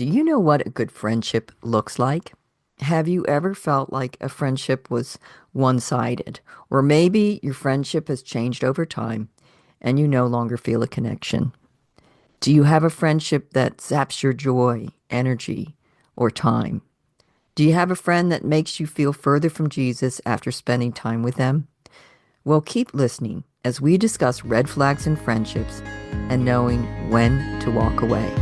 Do you know what a good friendship looks like? Have you ever felt like a friendship was one-sided? Or maybe your friendship has changed over time and you no longer feel a connection? Do you have a friendship that zaps your joy, energy, or time? Do you have a friend that makes you feel further from Jesus after spending time with them? Well, keep listening as we discuss red flags in friendships and knowing when to walk away.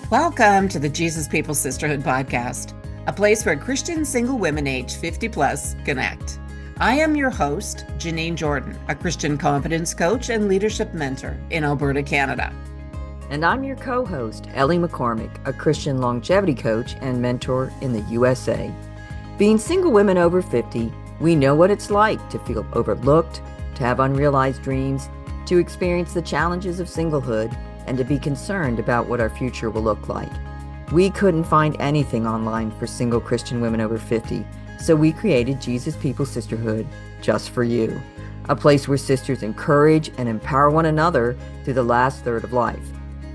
Welcome to the Jesus People Sisterhood podcast, a place where Christian single women aged 50 plus connect. I am your host, Janine Jordan, a Christian confidence coach and leadership mentor in Alberta, Canada. And I'm your co-host, Ellie McCormick, a Christian longevity coach and mentor in the USA. Being single women over 50, we know what it's like to feel overlooked, to have unrealized dreams, to experience the challenges of singlehood, and to be concerned about what our future will look like. We couldn't find anything online for single Christian women over 50, so we created Jesus People Sisterhood just for you, a place where sisters encourage and empower one another through the last third of life,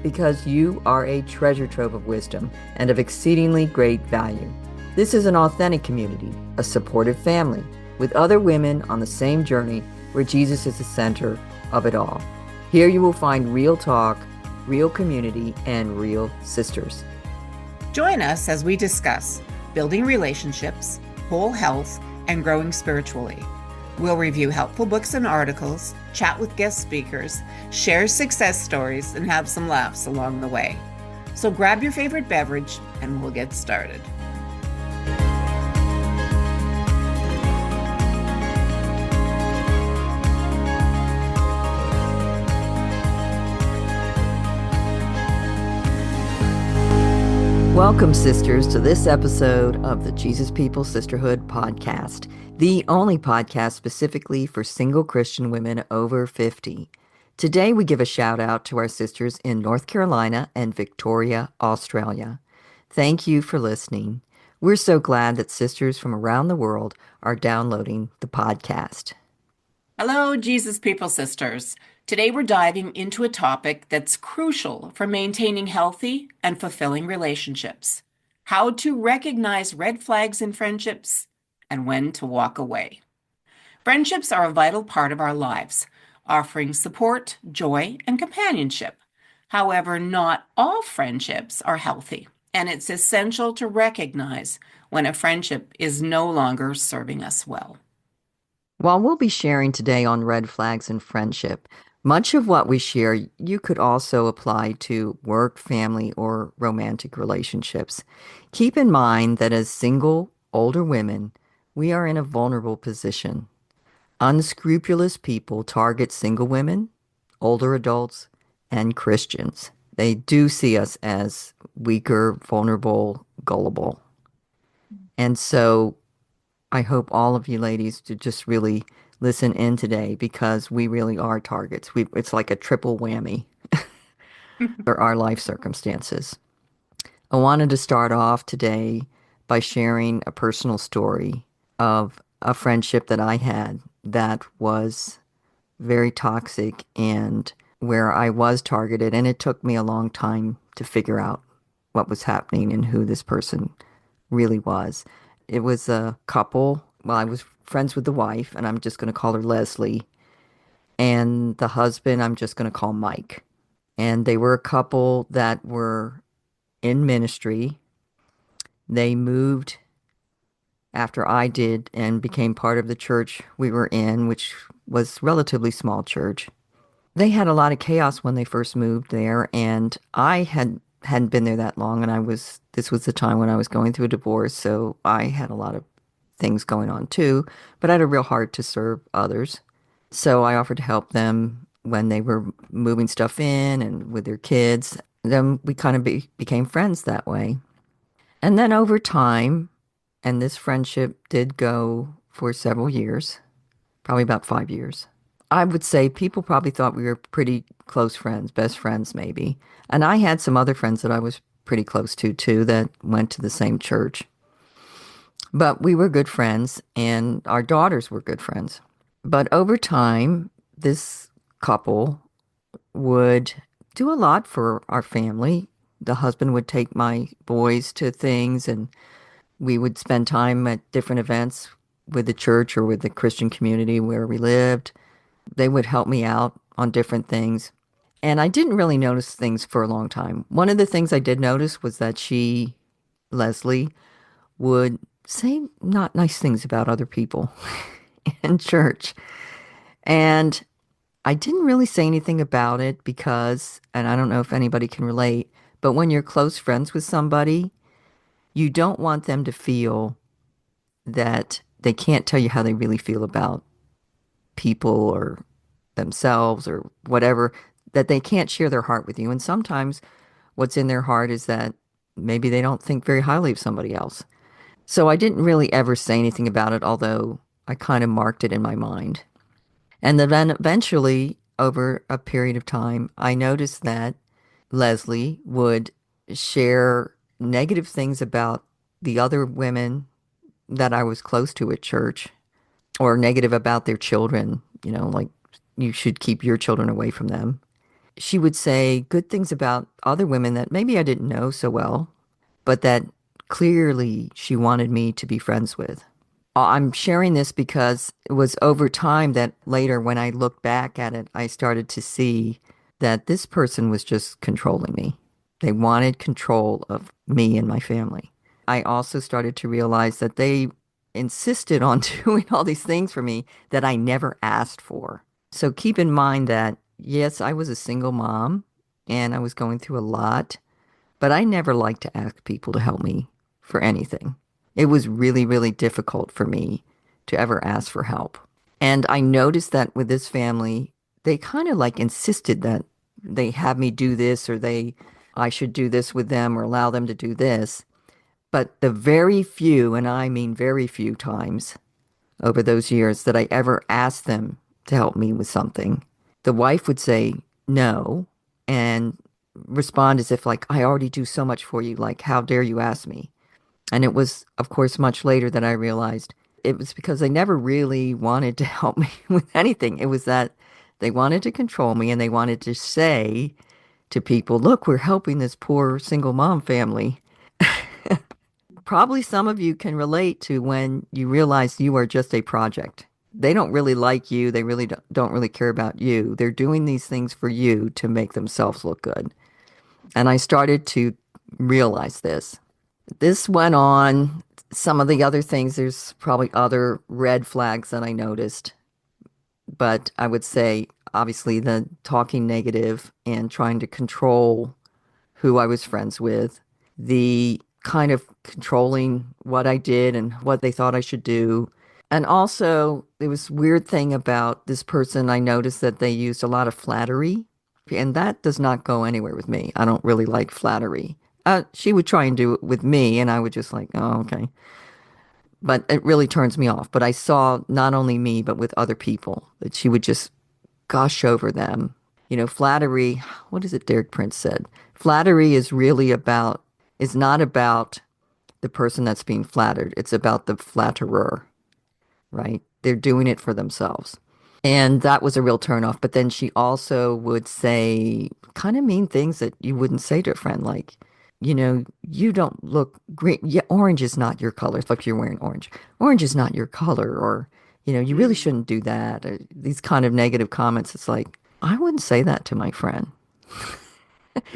because you are a treasure trove of wisdom and of exceedingly great value. This is an authentic community, a supportive family, with other women on the same journey where Jesus is the center of it all. Here you will find real talk, real community, and real sisters. Join us as we discuss building relationships, whole health, and growing spiritually. We'll review helpful books and articles, chat with guest speakers, share success stories, and have some laughs along the way. So grab your favorite beverage and we'll get started. Welcome, sisters, to this episode of the Jesus People Sisterhood podcast, the only podcast specifically for single Christian women over 50. Today, we give a shout out to our sisters in North Carolina and Victoria, Australia. Thank you for listening. We're so glad that sisters from around the world are downloading the podcast. Hello, Jesus People Sisters. Today we're diving into a topic that's crucial for maintaining healthy and fulfilling relationships: how to recognize red flags in friendships and when to walk away. Friendships are a vital part of our lives, offering support, joy, and companionship. However, not all friendships are healthy, and it's essential to recognize when a friendship is no longer serving us well. While we'll be sharing today on red flags in friendship, much of what we share you could also apply to work, family, or romantic relationships. Keep in mind that as single, older women, we are in a vulnerable position. Unscrupulous people target single women, older adults, and Christians. They do see us as weaker, vulnerable, gullible. And so I hope all of you ladies to just really listen in today, because we really are targets. It's like a triple whammy for our life circumstances. I wanted to start off today by sharing a personal story of a friendship that I had that was very toxic and where I was targeted, and it took me a long time to figure out what was happening and who this person really was. It was a couple. Well, I was friends with the wife, and I'm just going to call her Leslie. And the husband, I'm just going to call Mike. And they were a couple that were in ministry. They moved after I did and became part of the church we were in, which was relatively small church. They had a lot of chaos when they first moved there, and I hadn't been there that long, and this was the time when I was going through a divorce, so I had a lot of things going on too, but I had a real heart to serve others. So I offered to help them when they were moving stuff in and with their kids. Then we kind of became friends that way. And then over time, and this friendship did go for several years, probably about 5 years. I would say people probably thought we were pretty close friends, best friends maybe. And I had some other friends that I was pretty close to too that went to the same church. But we were good friends and our daughters were good friends. But over time, this couple would do a lot for our family. The husband would take my boys to things and we would spend time at different events with the church or with the Christian community where we lived. They would help me out on different things. And I didn't really notice things for a long time. One of the things I did notice was that Leslie, would say not nice things about other people in church. And I didn't really say anything about it because, and I don't know if anybody can relate, but when you're close friends with somebody, you don't want them to feel that they can't tell you how they really feel about people or themselves or whatever, that they can't share their heart with you. And sometimes what's in their heart is that maybe they don't think very highly of somebody else. So I didn't really ever say anything about it, although I kind of marked it in my mind. And then eventually, over a period of time, I noticed that Leslie would share negative things about the other women that I was close to at church, or negative about their children, like you should keep your children away from them. She would say good things about other women that maybe I didn't know so well, but that clearly she wanted me to be friends with. I'm sharing this because it was over time that later, when I look back at it, I started to see that this person was just controlling me. They wanted control of me and my family. I also started to realize that they insisted on doing all these things for me that I never asked for. So keep in mind that, yes, I was a single mom and I was going through a lot, but I never liked to ask people to help me for anything. It was really, really difficult for me to ever ask for help. And I noticed that with this family, they kind of like insisted that they have me do this or I should do this with them or allow them to do this. But the very few, and I mean very few times over those years that I ever asked them to help me with something, the wife would say no and respond as if like, I already do so much for you. Like, how dare you ask me? And it was, of course, much later that I realized it was because they never really wanted to help me with anything. It was that they wanted to control me and they wanted to say to people, look, we're helping this poor single mom family. Probably some of you can relate to when you realize you are just a project. They don't really like you. They really don't really care about you. They're doing these things for you to make themselves look good. And I started to realize this. This went on. Some of the other things, there's probably other red flags that I noticed, but I would say obviously the talking negative and trying to control who I was friends with, the kind of controlling what I did and what they thought I should do. And also, there was weird thing about this person. I noticed that they used a lot of flattery, and that does not go anywhere with me. I don't really like flattery. She would try and do it with me, and I would just like, oh, okay. But it really turns me off. But I saw not only me, but with other people that she would just gush over them. Flattery, what is it Derek Prince said? Flattery is not about the person that's being flattered. It's about the flatterer, right? They're doing it for themselves. And that was a real turnoff. But then she also would say kind of mean things that you wouldn't say to a friend, like, you don't look green. Yeah, orange is not your color. It's like you're wearing orange. Orange is not your color. Or, you really Mm, shouldn't do that. Or these kind of negative comments. It's like, I wouldn't say that to my friend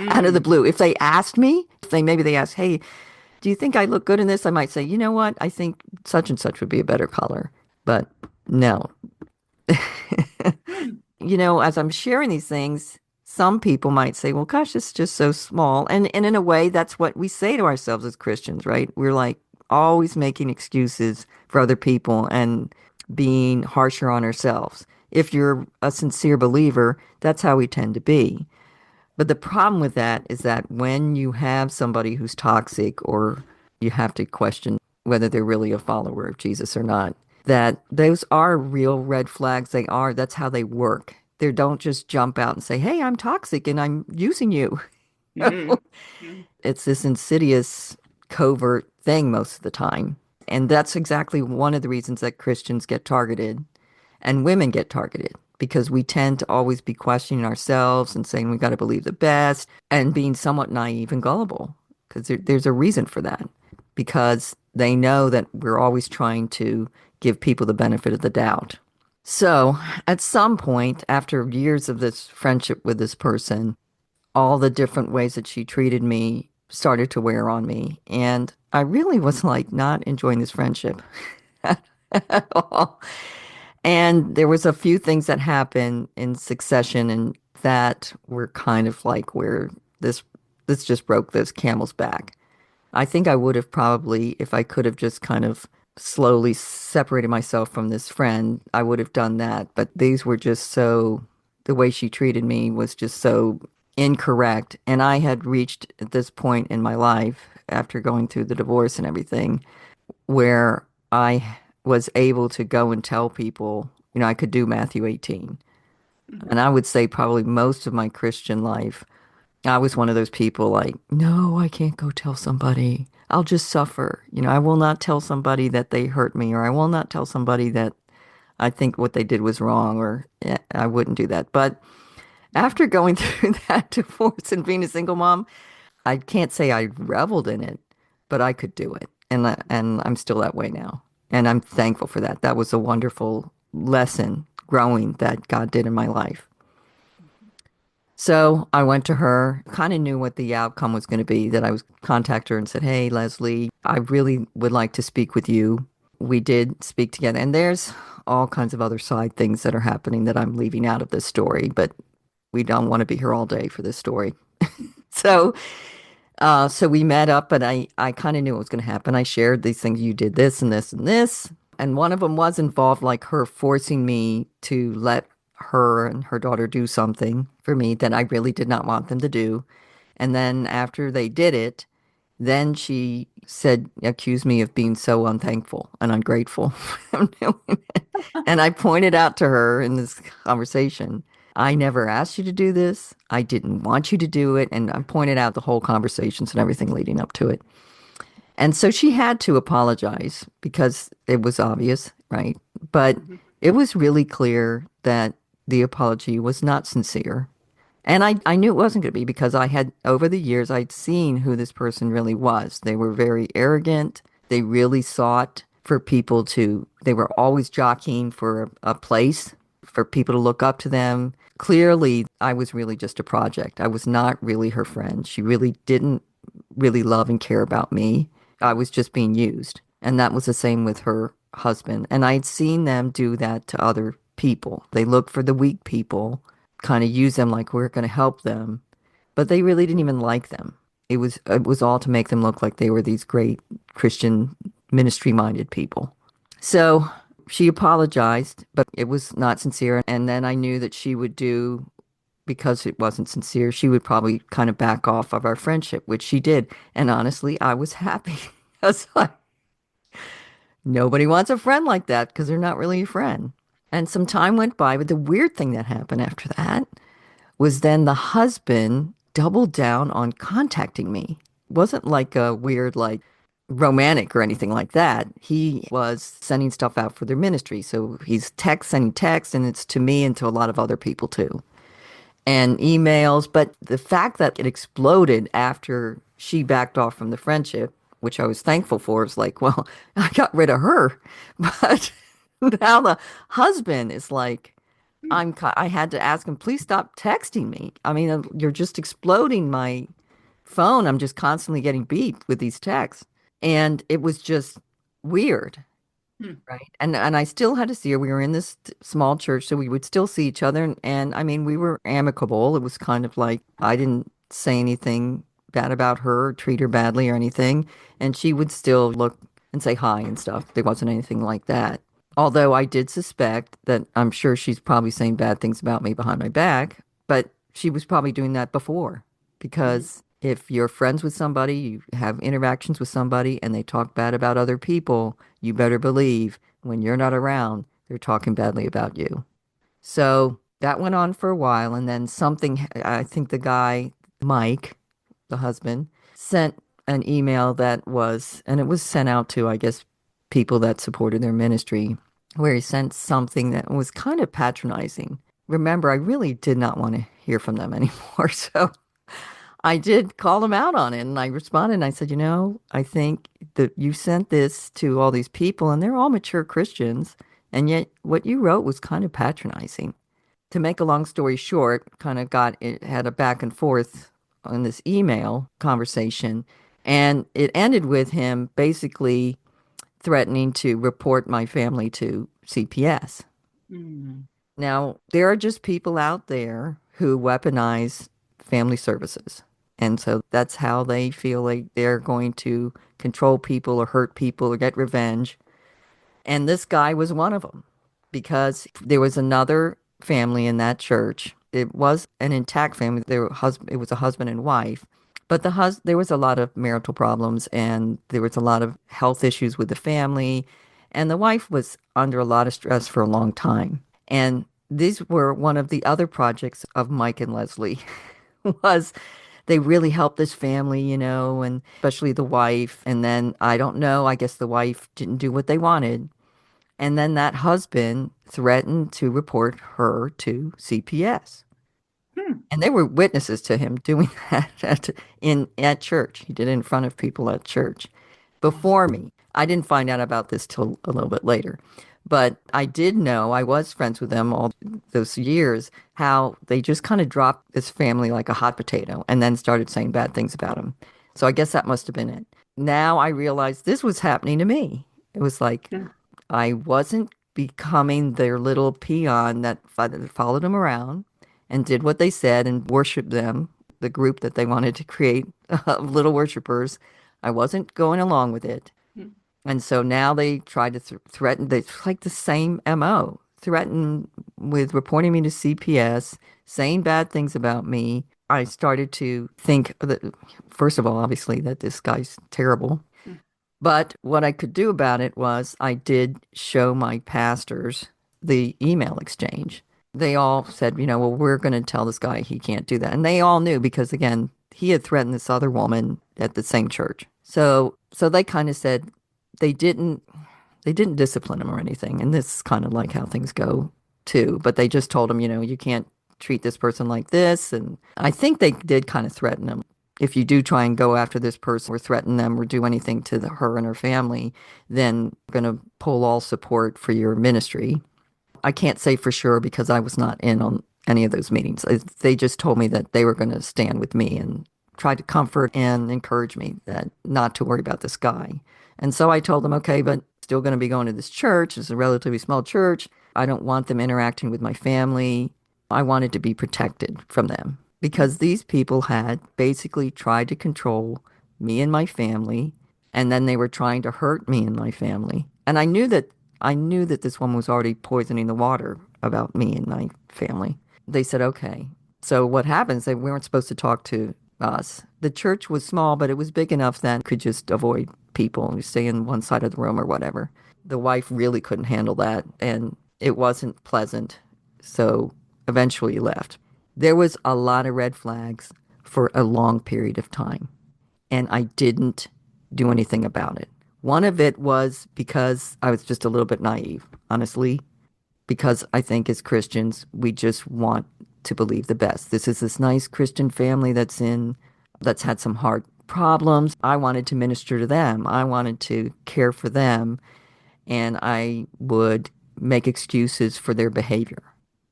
out of the mm, blue. If they asked me, if maybe they asked, hey, do you think I look good in this? I might say, you know what? I think such and such would be a better color. But no, mm, as I'm sharing these things, some people might say, well, gosh, it's just so small. And in a way, that's what we say to ourselves as Christians, right? We're like always making excuses for other people and being harsher on ourselves. If you're a sincere believer, that's how we tend to be. But the problem with that is that when you have somebody who's toxic, or you have to question whether they're really a follower of Jesus or not, that those are real red flags. That's how they work. They don't just jump out and say, hey, I'm toxic and I'm using you. mm, mm. It's this insidious, covert thing most of the time. And that's exactly one of the reasons that Christians get targeted and women get targeted because we tend to always be questioning ourselves and saying we got to believe the best and being somewhat naive and gullible because there's a reason for that because they know that we're always trying to give people the benefit of the doubt. So at some point, after years of this friendship with this person, all the different ways that she treated me started to wear on me. And I really was like not enjoying this friendship at all. And there was a few things that happened in succession and that were kind of like where this this just broke this camel's back. I think I would have probably, if I could have just kind of slowly separated myself from this friend, I would have done that. But these were just so, the way she treated me was just so incorrect. And I had reached at this point in my life, after going through the divorce and everything, where I was able to go and tell people, I could do Matthew 18. Mhm. And I would say probably most of my Christian life, I was one of those people like, no, I can't go tell somebody. I'll just suffer. I will not tell somebody that they hurt me, or I will not tell somebody that I think what they did was wrong, or I wouldn't do that. But after going through that divorce and being a single mom, I can't say I reveled in it, but I could do it. And I'm still that way now. And I'm thankful for that. That was a wonderful lesson growing that God did in my life. So I went to her, kind of knew what the outcome was going to be, that I was contact her and said, "Hey, Leslie, I really would like to speak with you." We did speak together, and there's all kinds of other side things that are happening that I'm leaving out of this story, but we don't want to be here all day for this story. So, so we met up, and I kind of knew what was going to happen. I shared these things. You did this and this and this, and one of them was involved, like her forcing me to let her and her daughter do something for me that I really did not want them to do. And then after they did it, then she said, accused me of being so unthankful and ungrateful. And I pointed out to her in this conversation, I never asked you to do this. I didn't want you to do it. And I pointed out the whole conversations and everything leading up to it. And so she had to apologize because it was obvious, right? But Mhm. it was really clear that the apology was not sincere. And I knew it wasn't going to be because I had, over the years, I'd seen who this person really was. They were very arrogant. They really sought for people to, they were always jockeying for a place, for people to look up to them. Clearly, I was really just a project. I was not really her friend. She really didn't really love and care about me. I was just being used. And that was the same with her husband. And I'd seen them do that to other people. They looked for the weak people, kind of use them like we're going to help them, but they really didn't even like them. It was all to make them look like they were these great Christian ministry minded people. So she apologized, but it was not sincere. And then I knew that she would do, because it wasn't sincere, she would probably kind of back off of our friendship, which she did. And honestly, I was happy. I was like, nobody wants a friend like that because they're not really a friend. And some time went by, but the weird thing that happened after that was then the husband doubled down on contacting me. Wasn't like a weird, like romantic or anything like that. He was sending stuff out for their ministry. So he's sending text, and it's to me and to a lot of other people too, and emails. But the fact that it exploded after she backed off from the friendship, which I was thankful for, is like, well, I got rid of her. But now the husband is like, I had to ask him, please stop texting me. I mean, you're just exploding my phone. I'm just constantly getting beeped with these texts. And it was just weird. Hmm. Right. And I still had to see her. We were in this small church, so we would still see each other. And I mean, we were amicable. It was kind of like I didn't say anything bad about her, or treat her badly or anything. And she would still look and say hi and stuff. There wasn't anything like that. Although I did suspect that I'm sure she's probably saying bad things about me behind my back, but she was probably doing that before. Mhm. Because if you're friends with somebody, you have interactions with somebody, and they talk bad about other people, you better believe when you're not around, they're talking badly about you. So that went on for a while. And then something, I think the guy, Mike, the husband, sent an email that was, and it was sent out to, I guess, people that supported their ministry, where he sent something that was kind of patronizing. Remember, I really did not want to hear from them anymore. So I did call them out on it and I responded and I said, I think that you sent this to all these people and they're all mature Christians. And yet what you wrote was kind of patronizing. To make a long story short, kind of it had a back and forth on this email conversation. And it ended with him basically threatening to report my family to CPS. Mm. Now, there are just people out there who weaponize family services. And so that's how they feel like they're going to control people or hurt people or get revenge. And this guy was one of them because there was another family in that church. It was an intact family. It was a husband and wife, but there was a lot of marital problems and there was a lot of health issues with the family. And the wife was under a lot of stress for a long time. And these were one of the other projects of Mike and Leslie was they really helped this family, and especially the wife. And then I don't know, I guess the wife didn't do what they wanted. And then that husband threatened to report her to CPS. Hmm. And they were witnesses to him doing that at church. He did it in front of people at church before me. I didn't find out about this till a little bit later. But I did know, I was friends with them all those years, how they just kind of dropped this family like a hot potato and then started saying bad things about him. So I guess that must have been it. Now I realized this was happening to me. It was like Hmm. I wasn't becoming their little peon that followed them around and did what they said and worshiped them, the group that they wanted to create of little worshipers. I wasn't going along with it. Hmm. And so now they try to threaten, it's like the same MO, threaten with reporting me to CPS, saying bad things about me. I started to think that, first of all, obviously, that this guy's terrible. Hmm. But what I could do about it was I did show my pastors the email exchange. They all said, well, we're going to tell this guy he can't do that. And they all knew because, again, he had threatened this other woman at the same church. So they kind of said they didn't they didn't discipline him or anything. And this is kind of like how things go too. But they just told him, you can't treat this person like this. And I think they did kind of threaten him. If you do try and go after this person or threaten them or do anything to her and her family, then we're going to pull all support for your ministry. I can't say for sure because I was not in on any of those meetings. They just told me that they were going to stand with me and try to comfort and encourage me that not to worry about this guy. And so I told them, okay, but still going to be going to this church. It's a relatively small church. I don't want them interacting with my family. I wanted to be protected from them because these people had basically tried to control me and my family, and then they were trying to hurt me and my family. And I knew that this woman was already poisoning the water about me and my family. They said, okay. So what happens, they weren't supposed to talk to us. The church was small, but it was big enough that could just avoid people and stay in one side of the room or whatever. The wife really couldn't handle that, and it wasn't pleasant. So eventually left. There was a lot of red flags for a long period of time, and I didn't do anything about it. One of it was because I was just a little bit naive, honestly, because I think as Christians, we just want to believe the best. This is this nice Christian family that's had some hard problems. I wanted to minister to them. I wanted to care for them, and I would make excuses for their behavior.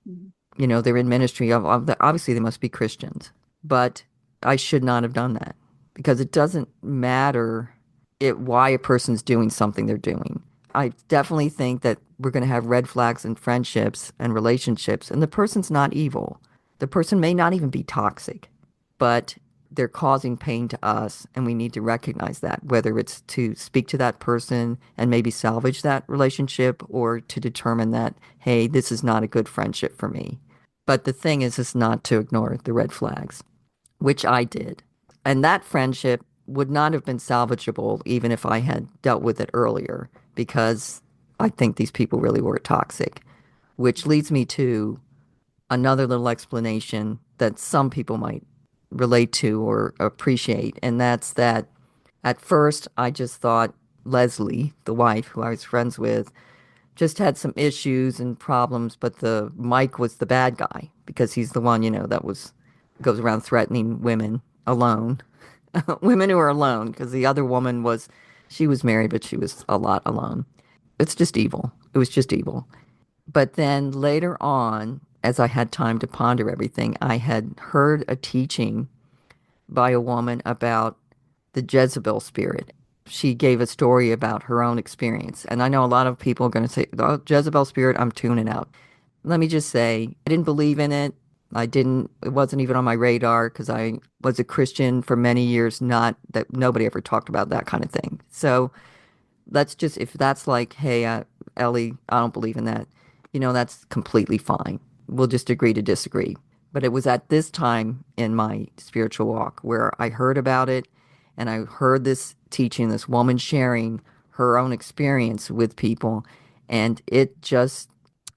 Hmm. They're in ministry obviously they must be Christians, but I should not have done that because it doesn't matter why a person's doing something they're doing. I definitely think that we're going to have red flags in friendships and relationships, and the person's not evil. The person may not even be toxic, but they're causing pain to us, and we need to recognize that, whether it's to speak to that person and maybe salvage that relationship or to determine that, hey, this is not a good friendship for me. But the thing is not to ignore the red flags, which I did. And that friendship would not have been salvageable even if I had dealt with it earlier, because I think these people really were toxic, which leads me to another little explanation that some people might relate to or appreciate. And that's that at first I just thought Leslie, the wife who I was friends with, just had some issues and problems, but the Mike was the bad guy because he's the one, that goes around threatening women alone, women who are alone, because the other woman she was married, but she was a lot alone. It's just evil. It was just evil. But then later on, as I had time to ponder everything, I had heard a teaching by a woman about the Jezebel spirit. She gave a story about her own experience. And I know a lot of people are going to say, oh, Jezebel spirit, I'm tuning out. Let me just say, I didn't believe in it. It wasn't even on my radar because I was a Christian for many years, not that nobody ever talked about that kind of thing. So let's just, if that's like, hey, Ellie, I don't believe in that, that's completely fine. We'll just agree to disagree. But it was at this time in my spiritual walk where I heard about it and I heard this teaching, this woman sharing her own experience with people. And it just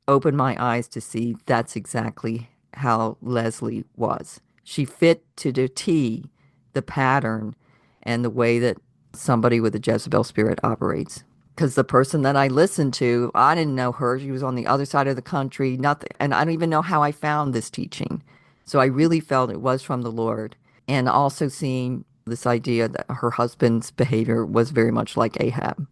opened my eyes to see that's exactly how Leslie was. She fit to the T the pattern and the way that somebody with a Jezebel spirit operates. Because the person that I listened to, I didn't know her. She was on the other side of the country, nothing. And I don't even know how I found this teaching. So I really felt it was from the Lord. And also seeing this idea that her husband's behavior was very much like Ahab.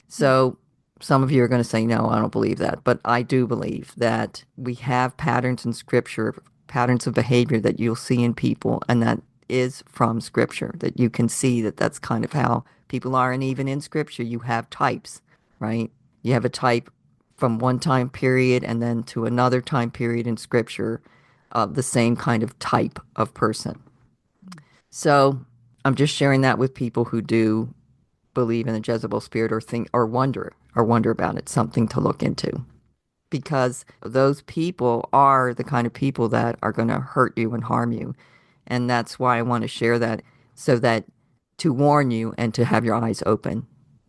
So some of you are going to say, no, I don't believe that. But I do believe that we have patterns in scripture, patterns of behavior that you'll see in people, and that is from scripture, that you can see that that's kind of how people are. And even in scripture, you have types, right? You have a type from one time period and then to another time period in scripture of the same kind of type of person. So I'm just sharing that with people who do believe in the Jezebel spirit or think or wonder about it, something to look into. Because those people are the kind of people that are going to hurt you and harm you. And that's why I want to share that so that to warn you and to have your eyes open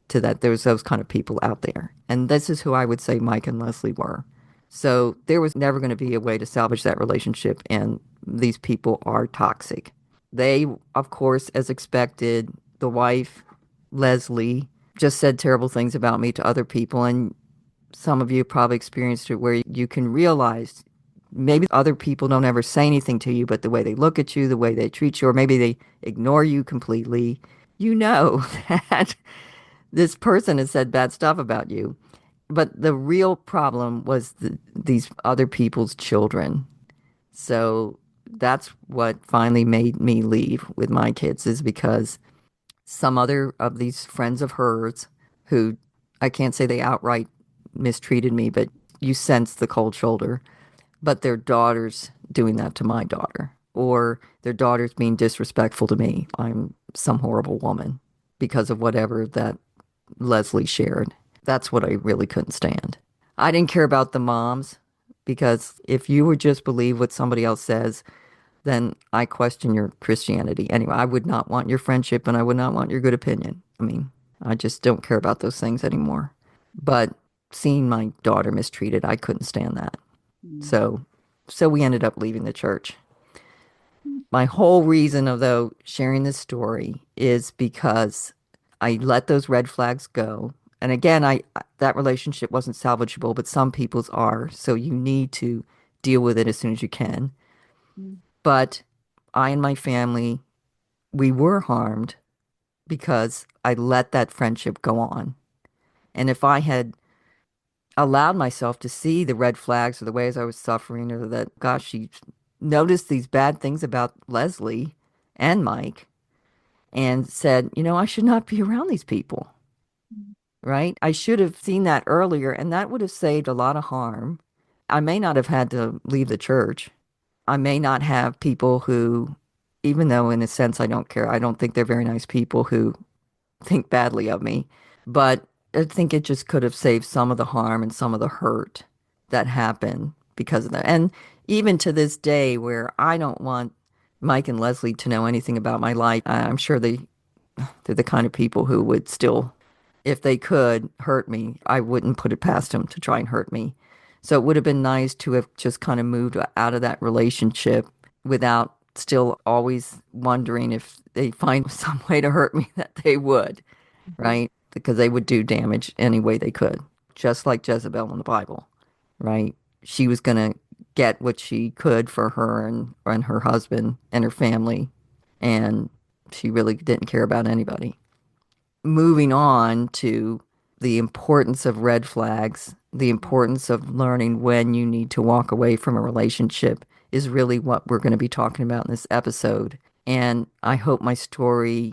to that there's those kind of people out there. And this is who I would say Mike and Leslie were. So there was never going to be a way to salvage that relationship. And these people are toxic. They, of course, as expected, the wife, Leslie, just said terrible things about me to other people. And some of you probably experienced it where you can realize maybe other people don't ever say anything to you, but the way they look at you, the way they treat you, or maybe they ignore you completely, you know that this person has said bad stuff about you. But the real problem was these other people's children. So that's what finally made me leave with my kids, is because some other of these friends of hers who I can't say they outright mistreated me, but you sense the cold shoulder. But their daughters doing that to my daughter, or their daughters being disrespectful to me. I'm some horrible woman because of whatever that Leslie shared. That's what I really couldn't stand. I didn't care about the moms because if you would just believe what somebody else says, then I question your Christianity. Anyway, I would not want your friendship and I would not want your good opinion. I mean, I just don't care about those things anymore. But seeing my daughter mistreated, I couldn't stand that. So, so we ended up leaving the church. My whole reason of though sharing this story is because I let those red flags go. And again, I that relationship wasn't salvageable, but some people's are. So you need to deal with it as soon as you can. But I and my family, we were harmed because I let that friendship go on. And if I had allowed myself to see the red flags or the ways I was suffering, or that, gosh, she noticed these bad things about Leslie and Mike and said, I should not be around these people, right? I should have seen that earlier, and that would have saved a lot of harm. I may not have had to leave the church. I may not have people who, even though in a sense I don't care, I don't think they're very nice people who think badly of me, but I think it just could have saved some of the harm and some of the hurt that happened because of that. And even to this day, where I don't want Mike and Leslie to know anything about my life, I'm sure they're the kind of people who would still, if they could, hurt me. I wouldn't put it past them to try and hurt me. So it would have been nice to have just kind of moved out of that relationship without still always wondering if they find some way to hurt me that they would, right? because they would do damage any way they could, just like Jezebel in the Bible, right? She was going to get what she could for her and her husband and her family, and she really didn't care about anybody. Moving on to the importance of red flags, the importance of learning when you need to walk away from a relationship is really what we're going to be talking about in this episode. And I hope my story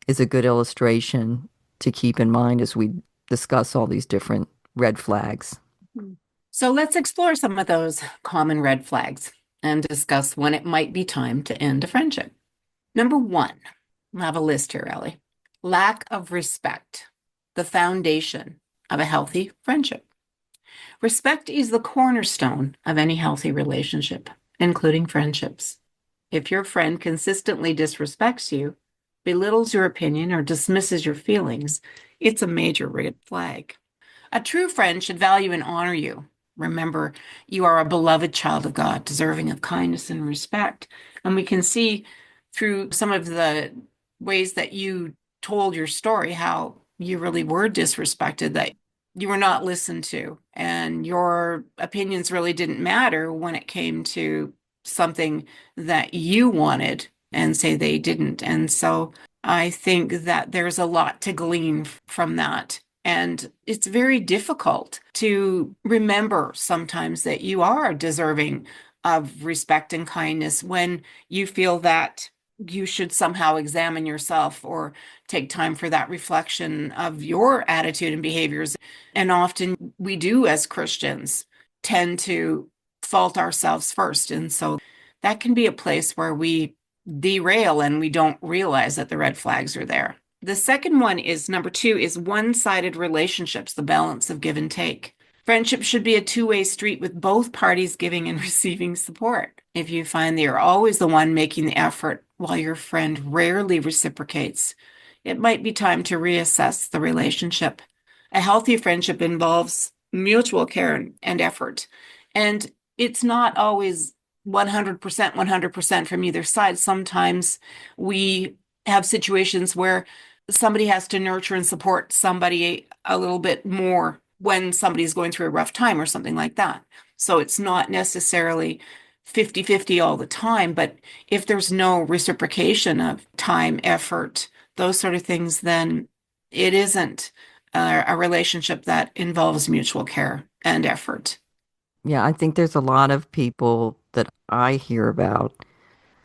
is a good illustration to keep in mind as we discuss all these different red flags. So let's explore some of those common red flags and discuss when it might be time to end a friendship. Number one, I have a list here, Ellie. Lack of respect, the foundation of a healthy friendship. Respect is the cornerstone of any healthy relationship, including friendships. If your friend consistently disrespects you, belittles your opinion, or dismisses your feelings, it's a major red flag. A true friend should value and honor you. Remember, you are a beloved child of God, deserving of kindness and respect. And we can see through some of the ways that you told your story how you really were disrespected, that you were not listened to, and your opinions really didn't matter when it came to something that you wanted, and say they didn't. And so I think that there's a lot to glean from that. And it's very difficult to remember sometimes that you are deserving of respect and kindness when you feel that you should somehow examine yourself or take time for that reflection of your attitude and behaviors. And often we do, as Christians, tend to fault ourselves first. And so that can be a place where we derail and we don't realize that the red flags are there. The second one is number two is one-sided relationships, the balance of give and take. Friendship should be a two-way street with both parties giving and receiving support. If you find that you're always the one making the effort while your friend rarely reciprocates, it might be time to reassess the relationship. A healthy friendship involves mutual care and effort. And it's not always 100%, 100% from either side. Sometimes we have situations where somebody has to nurture and support somebody a little bit more when somebody's going through a rough time or something like that. So it's not necessarily 50-50 all the time, but if there's no reciprocation of time, effort, those sort of things, then it isn't a relationship that involves mutual care and effort. Yeah, I think there's a lot of people that I hear about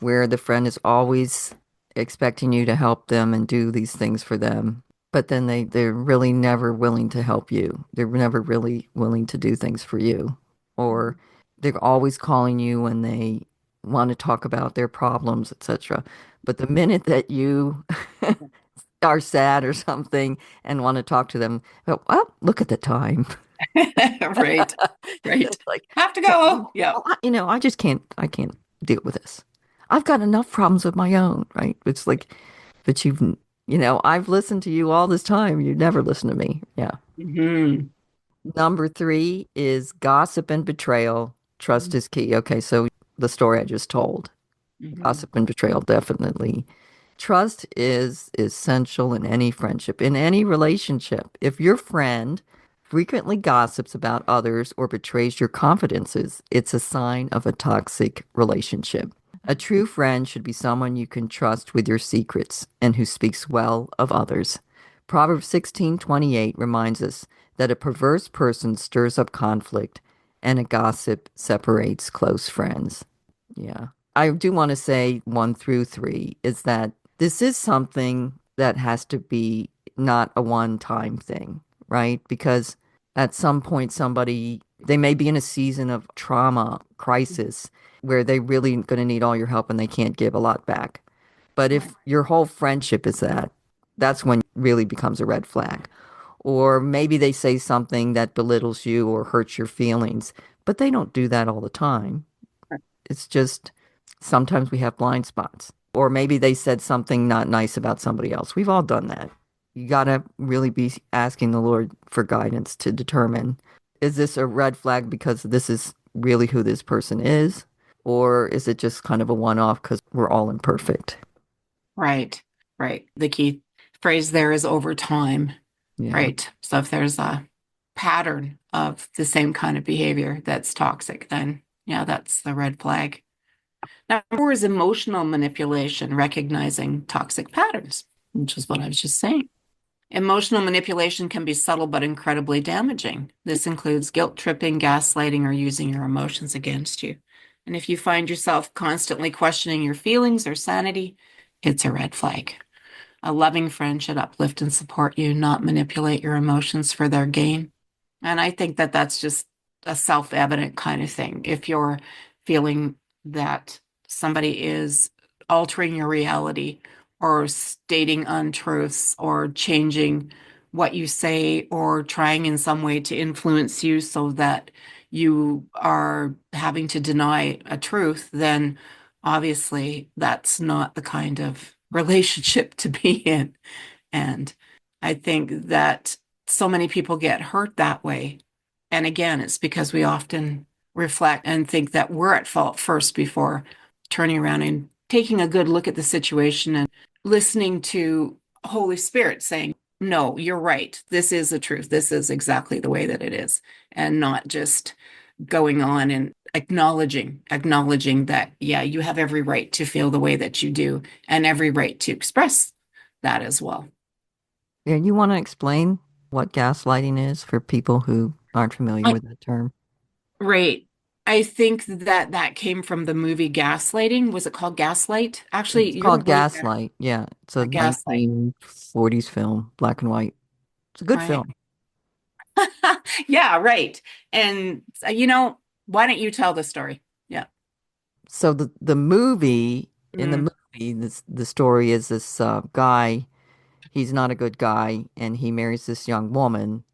where the friend is always expecting you to help them and do these things for them, but then they're really never willing to help you. They're never really willing to do things for you. Or they're always calling you when they want to talk about their problems, etc. But the minute that you are sad or something and want to talk to them, well, look at the time. Right, right. It's like, Have to yeah, go. Yeah. I just I can't deal with this. I've got enough problems of my own, right? It's like, but I've listened to you all this time. You never listen to me. Yeah. Hmm. Number three is gossip and betrayal. Trust is key. Okay, so the story I just told, Hmm. gossip and betrayal, definitely. Trust is essential in any friendship, in any relationship. If your friend frequently gossips about others or betrays your confidences, it's a sign of a toxic relationship. A true friend should be someone you can trust with your secrets and who speaks well of others. Proverbs 16:28 reminds us that a perverse person stirs up conflict and a gossip separates close friends. Yeah. I do want to say 1 through 3 is that this is something that has to be not a one-time thing, right? Because at some point, they may be in a season of trauma, crisis, where they really going to need all your help and they can't give a lot back. But Right. if your whole friendship is that's when it really becomes a red flag. Or maybe they say something that belittles you or hurts your feelings, but they don't do that all the time. It's just sometimes we have blind spots. Or maybe they said something not nice about somebody else. We've all done that. You got to really be asking the Lord for guidance to determine, is this a red flag because this is really who this person is? Or is it just kind of a one-off because we're all imperfect? Right, right. The key phrase there is over time. Yeah. Right. So if there's a pattern of the same kind of behavior that's toxic, then yeah, that's the red flag. Now, four is emotional manipulation, recognizing toxic patterns, which is what I was just saying. Emotional manipulation can be subtle but incredibly damaging. This includes guilt tripping, gaslighting, or using your emotions against you. And if you find yourself constantly questioning your feelings or sanity, it's a red flag. A loving friend should uplift and support you, not manipulate your emotions for their gain. And I think that that's just a self-evident kind of thing. If you're feeling that somebody is altering your reality or stating untruths or changing what you say or trying in some way to influence you so that you are having to deny a truth, then obviously that's not the kind of relationship to be in. And I think that so many people get hurt that way. And again, it's because we often reflect and think that we're at fault first before turning around and taking a good look at the situation and listening to Holy Spirit saying, no, you're right. This is the truth. This is exactly the way that it is. And not just going on and acknowledging that, yeah, you have every right to feel the way that you do and every right to express that as well. Yeah, you want to explain what gaslighting is for people who aren't familiar I, with that term? right. I think that that came from the movie Gaslighting. Was it called Gaslight? Actually, It's you're called way better Gaslight. Yeah, it's a at Gaslight, 1940s film, black and white. It's a good right? film. Yeah, right. And why don't you tell the story? Yeah. So the movie in the Mm, movie, the story is this guy. He's not a good guy, and he marries this young woman,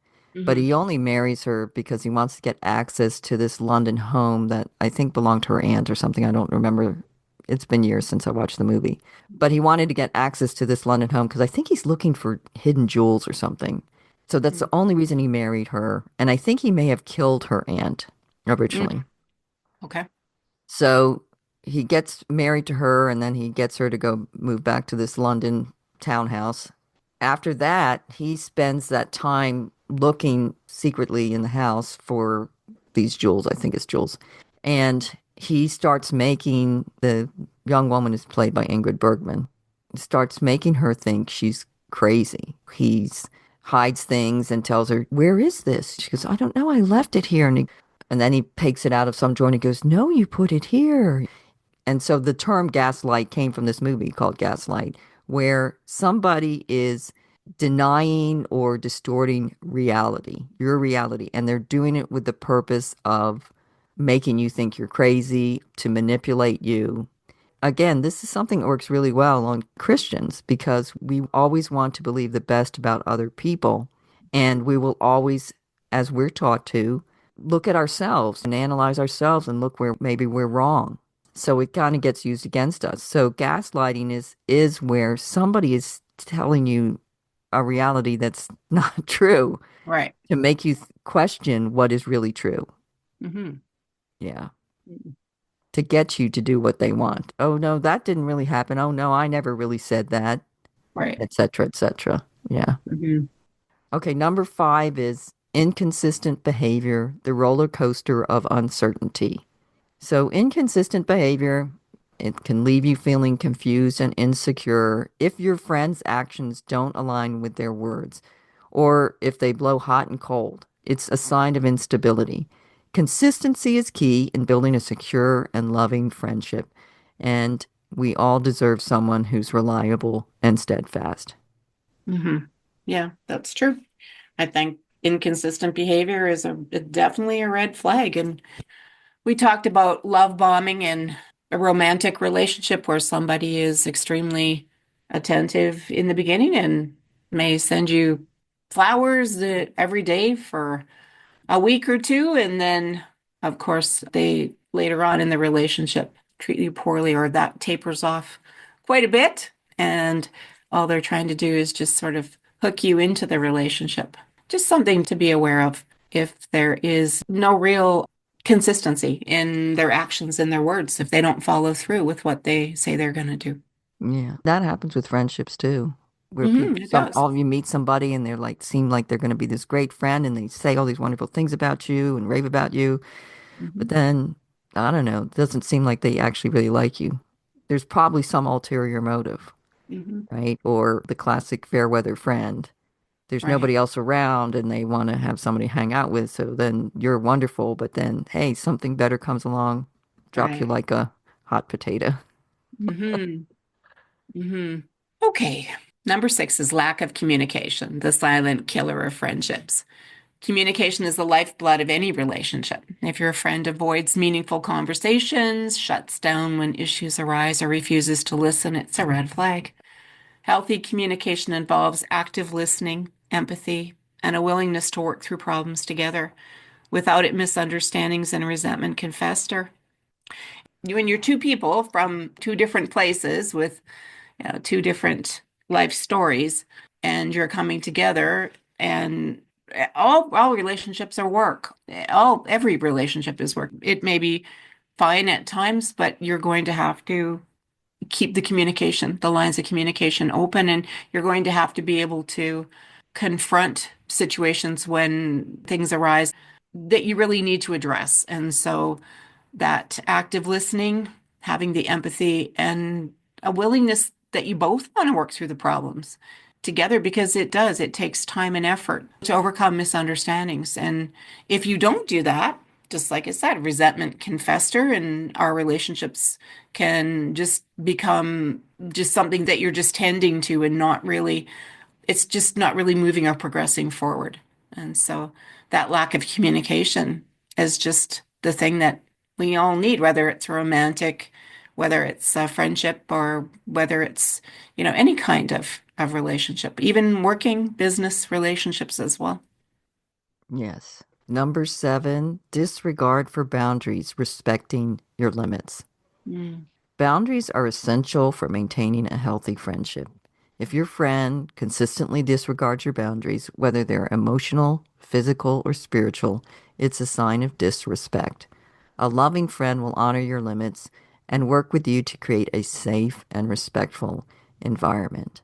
but hmm he only marries her because he wants to get access to this London home that I think belonged to her aunt or something. I don't remember. It's been years since I watched the movie. But he wanted to get access to this London home because I think he's looking for hidden jewels or something. So that's the only reason he married her. And I think he may have killed her aunt originally. Okay. So he gets married to her and then he gets her to go move back to this London townhouse. After that, he spends that time looking secretly in the house for these jewels. I think it's jewels. And he starts making the young woman is played by Ingrid Bergman, starts making her think she's crazy. He's hides things and tells her, "Where is this?" She goes, "I don't know. I left it here." And then he takes it out of some drawer and he goes, "No, you put it here." And so the term gaslight came from this movie called Gaslight, where somebody is denying or distorting reality, your reality, and they're doing it with the purpose of making you think you're crazy, to manipulate you. Again, this is something that works really well on Christians because we always want to believe the best about other people. And we will always, as we're taught to, look at ourselves and analyze ourselves and look where maybe we're wrong. So it kind of gets used against us. So gaslighting is where somebody is telling you a reality that's not true Right. to make you question what is really true. hmm Yeah. To get you to do what they want. Oh no, that didn't really happen. Oh no, I never really said that, Right. etc., etc. Yeah. hmm Okay, number 5 is inconsistent behavior, the roller coaster of uncertainty. So, inconsistent behavior, it can leave you feeling confused and insecure if your friends' actions don't align with their words, or if they blow hot and cold. It's a sign of instability. Consistency is key in building a secure and loving friendship, and we all deserve someone who's reliable and steadfast. hmm Yeah, that's true. I think inconsistent behavior is definitely a red flag. And we talked about love bombing and a romantic relationship where somebody is extremely attentive in the beginning and may send you flowers every day for a week or two, and then, of course, they later on in the relationship treat you poorly or that tapers off quite a bit. And all they're trying to do is just sort of hook you into the relationship. Just something to be aware of if there is no real consistency in their actions and their words, if they don't follow through with what they say they're going to do. Yeah, that happens with friendships too. where people, It does. all of you meet somebody and they're like, seem like they're going to be this great friend and they say all these wonderful things about you and rave about you. But Hmm. then, I don't know, it doesn't seem like they actually really like you. There's probably some ulterior motive, Hmm. right? Or the classic fair weather friend. There's Right. nobody else around and they want to have somebody to hang out with. So then you're wonderful, but then, hey, something better comes along, drops you Right. like a hot potato. Hmm. Hmm. Okay. Number 6 is lack of communication, the silent killer of friendships. Communication is the lifeblood of any relationship. If your friend avoids meaningful conversations, shuts down when issues arise, or refuses to listen, it's a red flag. Healthy communication involves active listening, empathy, and a willingness to work through problems together. Without it, misunderstandings and resentment can fester. When you're two people from two different places with two different life stories, and you're coming together, and all relationships are work. Every relationship is work. It may be fine at times, but you're going to have to keep the lines of communication open, and you're going to have to be able to confront situations when things arise that you really need to address. And so that active listening, having the empathy, and a willingness that you both want to work through the problems together, because it takes time and effort to overcome misunderstandings. And if you don't do that, just like I said, resentment can fester and our relationships can just become just something that you're just tending to and not really, it's just not really moving or progressing forward. And so that lack of communication is just the thing that we all need, whether it's romantic, whether it's a friendship, or whether it's, any kind of relationship, even working business relationships as well. Yes. Number 7, disregard for boundaries, respecting your limits. Mm. Boundaries are essential for maintaining a healthy friendship. If your friend consistently disregards your boundaries, whether they're emotional, physical, or spiritual, it's a sign of disrespect. A loving friend will honor your limits and work with you to create a safe and respectful environment.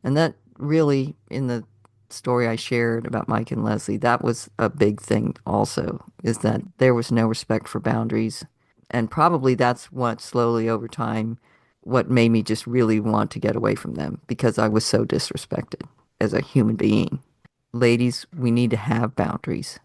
And that really, in the story I shared about Mike and Leslie, that was a big thing also, is that there was no respect for boundaries. And probably that's what slowly over time, what made me just really want to get away from them because I was so disrespected as a human being. Ladies, we need to have boundaries.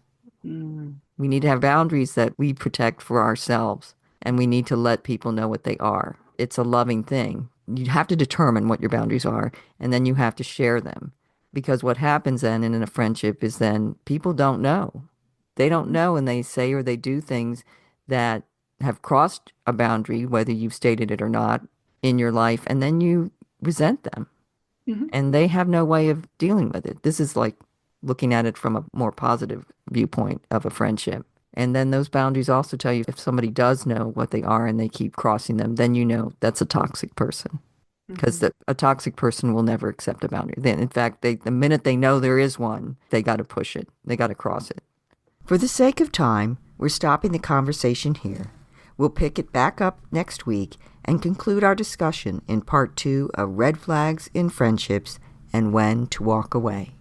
Mm. We need to have boundaries that we protect for ourselves, and we need to let people know what they are. It's a loving thing. You have to determine what your boundaries are, and then you have to share them. Because what happens then in a friendship is then people don't know. They don't Mhm. know, and they say or they do things that have crossed a boundary, whether you've stated it or not, in your life, and then you resent them Mhm. and they have no way of dealing with it. This is like looking at it from a more positive viewpoint of a friendship. And then those boundaries also tell you if somebody does know what they are and they keep crossing them, then you know that's a toxic person. Because Mhm. a toxic person will never accept a boundary. Then, in fact, the minute they know there is one, they got to push it. They got to cross it. For the sake of time, we're stopping the conversation here. We'll pick it back up next week and conclude our discussion in part 2 of Red Flags in Friendships and When to Walk Away.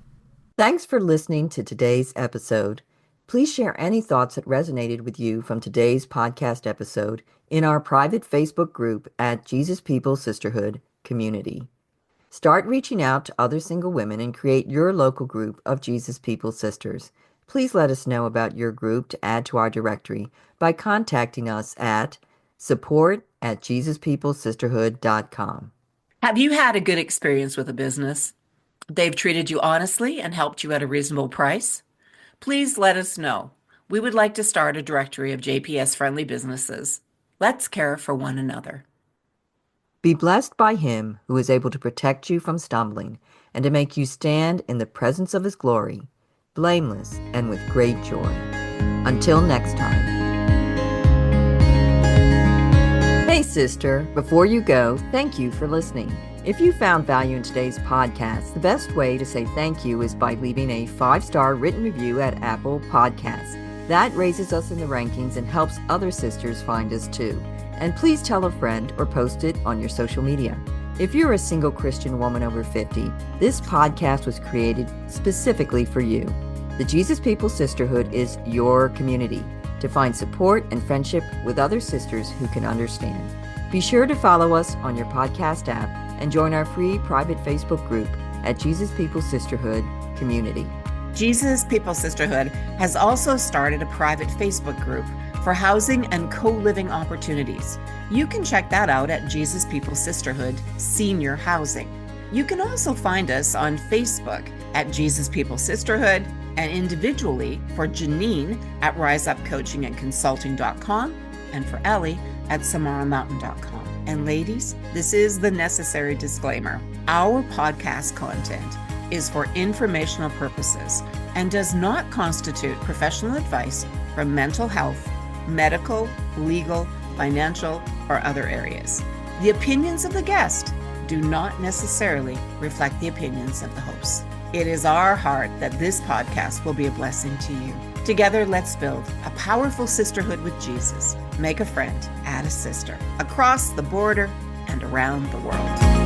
Thanks for listening to today's episode. Please share any thoughts that resonated with you from today's podcast episode in our private Facebook group at Jesus People Sisterhood Community. Start reaching out to other single women and create your local group of Jesus People Sisters. Please let us know about your group to add to our directory by contacting us at support@jesuspeoplesisterhood.com. Have you had a good experience with a business? They've treated you honestly and helped you at a reasonable price? Please let us know. We would like to start a directory of JPS friendly businesses. Let's care for one another. Be blessed by him who is able to protect you from stumbling and to make you stand in the presence of his glory, blameless and with great joy. Until next time. Hey, sister, before you go, thank you for listening. If you found value in today's podcast, the best way to say thank you is by leaving a 5-star written review at Apple Podcasts. That raises us in the rankings and helps other sisters find us too. And please tell a friend or post it on your social media. If you're a single Christian woman over 50, this podcast was created specifically for you. The Jesus People Sisterhood is your community to find support and friendship with other sisters who can understand. Be sure to follow us on your podcast app and join our free private Facebook group at Jesus People Sisterhood Community. Jesus People Sisterhood has also started a private Facebook group for housing and co-living opportunities. You can check that out at Jesus People Sisterhood Senior Housing. You can also find us on Facebook at Jesus People Sisterhood and individually for Janine at riseupcoachingandconsulting.com and for Ellie at samaramountain.com. And ladies, this is the necessary disclaimer. Our podcast content is for informational purposes and does not constitute professional advice for mental health, medical, legal, financial, or other areas. The opinions of the guest do not necessarily reflect the opinions of the host. It is our heart that this podcast will be a blessing to you. Together, let's build a powerful sisterhood with Jesus. Make a friend, add a sister, across the border and around the world.